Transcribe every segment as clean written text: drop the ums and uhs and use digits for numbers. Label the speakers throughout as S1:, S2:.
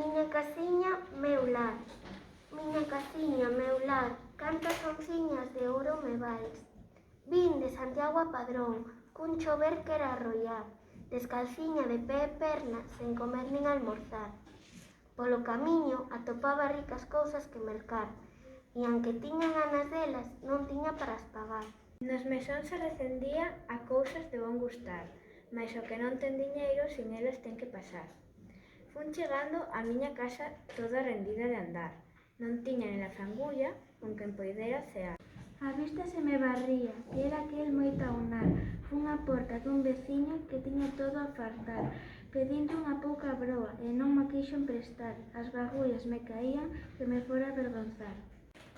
S1: Miña casiña, meu lar. Miña casiña, meu lar, cantas onciñas de ouro me vales. Vin de Santiago a Padrón, cun chover que era arroiar, descalciña de pé e perna, sen comer nin almorzar. Polo camiño atopaba ricas cousas que mercar, e aunque tiña ganas delas, non tiña para as pagar.
S2: Nos mesóns se recendía a cousas de bon gustar, mais o que non ten diñeiro sin elas ten que pasar. Fun chegando á miña casa toda rendida de andar, non tiña nin a zangulla con quen poidera cear. A vista se me barría, que era aquel moi taunar. Fun á porta dun veciño que tiña todo a fartar, pedindo unha pouca broa e non ma quixo emprestar. As bagullas me caían que me fora avergonzar.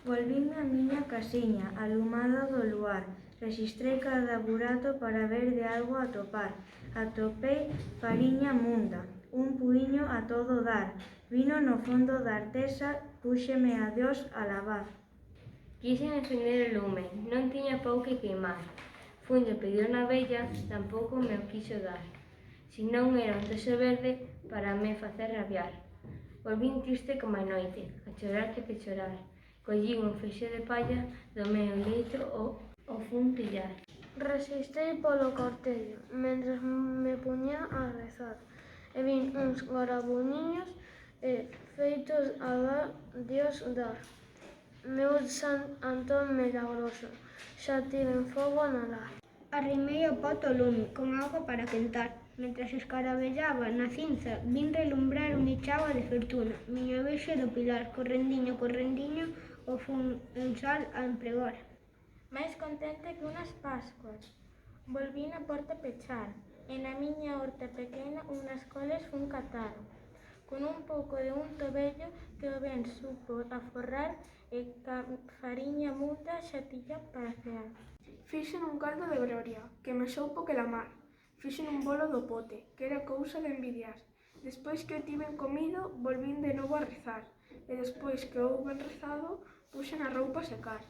S2: Volvíme á miña casiña, alumada do luar. Rexistrei cada burato para ver de algo atopar. Atopei fariña munda, un puiño a todo dar. Vino no fondo da artesa, púxeme a Dios a lavar.
S3: Quixen encender o lume, non tiña pou que queimar. Funlle pedir unha vella, tampouco me o quixo dar. Si non era un toxo verde para me facer rabiar. Volvín triste como a noite, a chorar que te chorar. Collín un feixe de palla do meu leito o fun pillar.
S4: Resistei polo cortello, mentres me puña a rezar, e vin uns garabuñiños feitos a dar Dios dar. Meu San Antón milagroso, xa tiven fogo no lar.
S5: Arrimei o poto ao lume, con auga para quentar. Mentres escarabellaba na cinza, vin relumbrar un ichaba de fortuna. Miña Virxe do Pilar, correndiño, o fun en sal a empregar.
S2: Máis contente que unhas Pascuas. Volvín a porta pechar, e na miña horta pequena unhas coles fun catar. Con un pouco de unto vello que o ben supo aforrar e ca fariña munda xa tiña para cear.
S4: Fixen un caldo de gloria, que me soupo que la mar. Fixen un bolo do pote, que era cousa de envidiar. Despois que o tiven comido, volvín de novo a rezar. E despois que houben rezado, puxen a roupa a secar,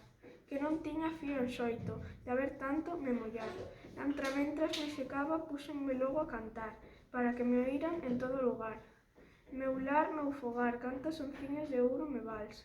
S4: que non tiña fío en xoito, de haber tanto me mollar. Mentras me secaba, púxenme logo a cantar, para que me oíran en todo lugar. Meu lar, meu fogar, cantas onciñas de ouro me vales.